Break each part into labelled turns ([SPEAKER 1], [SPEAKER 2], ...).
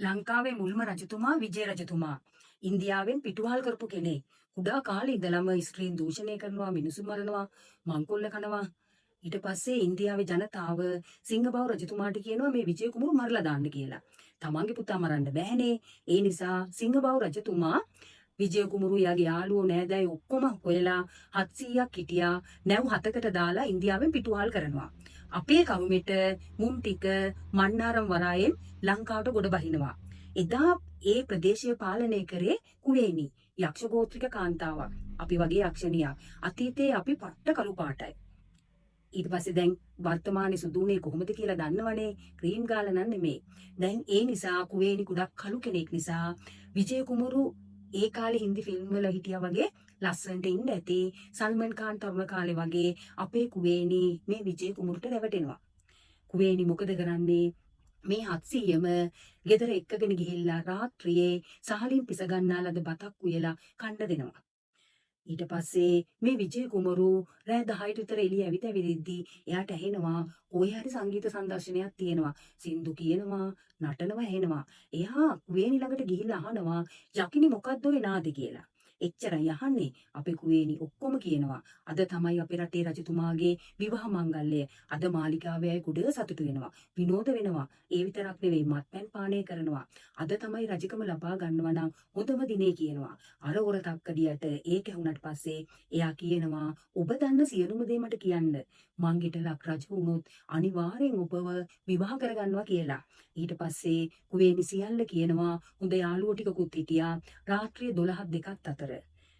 [SPEAKER 1] ලංකාවේ මුල්ම රජතුමා විජය රජතුමා. ඉන්දියාවෙන් පිටුවහල් කරපු කෙනෙක්. කුඩා කාලේ ඉඳලම ස්ත්‍රීන් දූෂණය කරනවා, මිනිසුන් මරනවා, මංකොල්ල කනවා. ඊට පස්සේ ඉන්දියාවේ ජනතාව සිංහබාහු රජතුමාට කියනවා මේ විජය කුමාරු මරලා දාන්න කියලා. තමන්ගේ පුතා මරන්න බෑනේ. ඒ නිසා සිංහබාහු රජතුමා විජය කුමාරු යාගේ යාළුවෝ නෑදෑයෝ ඔක්කොම හොයලා 700ක් හිටියා. නැව් 7කට දාලා ඉන්දියාවෙන් පිටුවහල් කරනවා. අපේ කවුමෙට මුම් ටික මන්නාරම් වරායෙන් ලංකාවට ගොඩ බහිනවා. එදා ඒ ප්‍රදේශය පාලනය කරේ කුවේණි යක්ෂ ගෝත්‍රික කාන්තාවක්. අපි වගේ යක්ෂණියක්. අතීතයේ අපි පට්ට කළු පාටයි. ඊට පස්සේ දැන් වර්තමානයේ සුදුනේ කොහොමද කියලා දන්නවනේ. ක්‍රීම් ගාලා නම් නෙමෙයි. දැන් ඒ නිසා කුවේණි ගොඩක් කළු කෙනෙක් නිසා විජය කුමාරු ඒ කාලේ හින්දි ෆිල්ම් වල හිටියා වගේ ලස්සනට ඉන්න ඇති. සල්මන් ખાන් තරුණ කාලේ වගේ අපේ කුවේණි මේ විජය කුමාරුට රැවටෙනවා. කුවේණි මොකද කරන්නේ? මේ 700ම ගෙදර එක්කගෙන ගිහිල්ලා රාත්‍රියේ සහලින් පිස ගන්නාලද බතක් උයලා කන්න දෙනවා. ඊට පස්සේ මේ විජය කුමාරු රෑ 10ට විතර එළිය ඇවිදිද්දී එයාට ඇහෙනවා කොහේ හරි සංගීත සංදර්ශනයක් තියෙනවා. සින්දු කියනවා, නටනවා ඇහෙනවා. එයා කුවේණි ළඟට ගිහිල්ලා අහනවා යකිනි මොකද්ද ඔය නාදේ කියලා. එච්චරයි අහන්නේ. අපේ කුවේණි ඔක්කොම කියනවා. අද තමයි අපේ රටේ රජතුමාගේ විවාහ මංගල්‍යය. අද මාලිගාවේ අය ගොඩ සතුටු වෙනවා. විනෝද වෙනවා. ඒ විතරක් නෙවෙයි මත්පැන් පානය කරනවා. අද තමයි රජකම ලබා ගන්නවා නම් හොඳම දිනේ කියනවා. අර ඔර තක්කඩියට ඒක ඇහුණට පස්සේ එයා කියනවා ඔබ දන්න සියලුම දේ මට කියන්න. මං ගෙටලක් රජ වුණොත් අනිවාර්යෙන් ඔබව විවාහ කරගන්නවා කියලා. ඊට පස්සේ කුවේණි සියල්ල කියනවා. හොඳ යාළුවෝ ටිකකුත් හිටියා. රාත්‍රියේ 12:02 අතර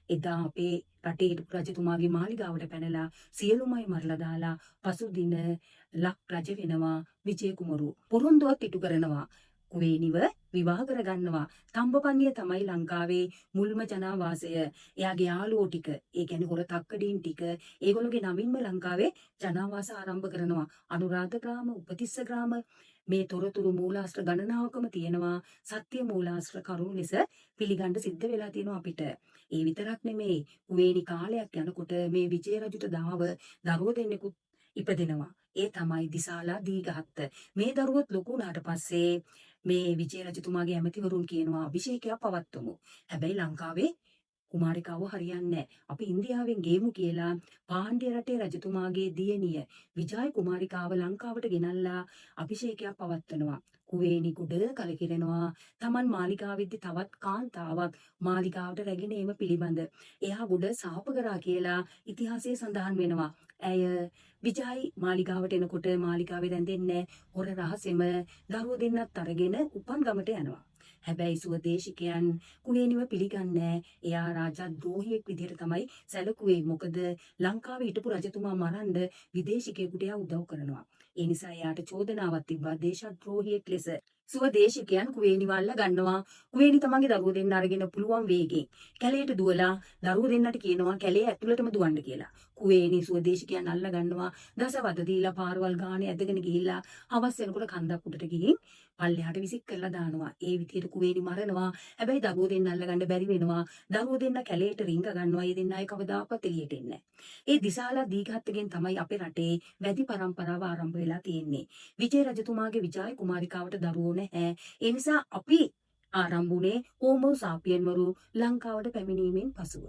[SPEAKER 1] එදා අපේ රටේ රජතුමාගේ මාලිගාවට පැනලා සියලුමයි මරලා දාලා පසුදින ලක් රජ වෙනවා විජය කුමාරු. පොරොන්දුවත් ඉටු කරනවා. කුවේණිව විවාහ කරගන්නවා. තම්බපන්නිය තමයි ලංකාවේ මුල්ම ජනාවාසය. එයාගේ යාළුවෝ ටික, ඒ කියන්නේ හොර තක්කඩීන් ටික, ඒගොල්ලෝගේ නමින්ම ලංකාවේ ජනාවාස ආරම්භ කරනවා. අනුරාධ ග්‍රාම, උපතිස්ස ග්‍රාම මේ තොරතුරු මූලාශ්‍ර ගණනාවකම තියෙනවා. සත්‍ය මූලාශ්‍ර කරුණු ලෙස පිළිගන්න සිද්ධ වෙලා තියෙනවා අපිට. ඒ විතරක් නෙමෙයි කුවේණි කාලයක් යනකොට මේ විජය රජුට දාව දරුවෝ දෙන්නෙකුත් ඉපදෙනවා. ඒ තමයි දිසාලා දීඝහත්ත. මේ දරුවොත් ලොකු වුණාට පස්සේ මේ විජය රජතුමාගේ ඇමතිවරුන් කියනවා අභිෂේකයක් පවත්වමු. හැබැයි ලංකාවේ කුමාරිකාව හරියන්නේ නැහැ. අපි ඉන්දියාවෙන් ගේමු කියලා පාණ්ඩ්‍ය රටේ රජතුමාගේ දියණිය විජය කුමාරිකාව ලංකාවට ගෙනල්ලා අභිෂේකයක් පවත්වනවා. කුවේණි කුඩ කලකිරෙනවා. Taman මාලිගාවෙද්දි තවත් කාන්තාවක් මාලිගාවට රැගෙන ඒම පිළිබඳ එයා ගොඩ සාප කරා කියලා ඉතිහාසයේ සඳහන් වෙනවා. ඇය විජයි මාලිගාවට එනකොට මාලිගාවේ රැඳෙන්නේ හොර රහසෙම දරුවෝ දෙන්නත් අරගෙන උපන් ගමට යනවා. හැබැයි සුවදේශිකයන් කුවේණිව පිළිගන්නේ එයා රාජද්‍රෝහියෙක් විදිහට තමයි සැලකුවේ. මොකද ලංකාවේ හිටපු රජතුමා මරන්න විදේශිකයෙකුට එයා උදව් කරනවා. ඒ නිසා එයාට චෝදනාවක් තිබ්බා දේශද්‍රෝහියෙක් ලෙස. සුවදේශිකයන් කුවේණිව අල්ල ගන්නවා. කුවේණි තමන්ගේ දරුවෝ දෙන්න අරගෙන පුළුවන් වේගෙන් කැලේට දුවලා දරුවෝ දෙන්නට කියනවා කැලේ ඇතුළටම දුවන්න කියලා. කුවේණි සුවදේශිකයන් අල්ල ගන්නවා. දසවද දීලා පාරවල් ගානේ ඇදගෙන ගිහිල්ලා හවස් වෙනකොට කන්දක් උඩට ගිහින් පල්ලෙහාට විසික් කරලා දානවා. ඒ විදිහට කුවේණි මරනවා. හැබැයි දරුවෝ දෙන්න අල්ල ගන්න බැරි වෙනවා. දරුවෝ දෙන්න කැලේට රිංග ගන්නවා. ඒ දෙන්න අය කවදාකවත් එළියට එන්නේ නැහැ. ඒ දිසාලා දීඝහත්තගෙන් තමයි අපේ රටේ වැඩි පරම්පරාව ආරම්භ වෙලා තියෙන්නේ. විජය රජතුමාගේ විජය කුමාරිකාවට දරුවෝ නැහැ. ඒ නිසා අපි ආරම්භුනේ හෝමෝ සාපියන්වරු ලංකාවට පැමිණීමෙන් පසුව.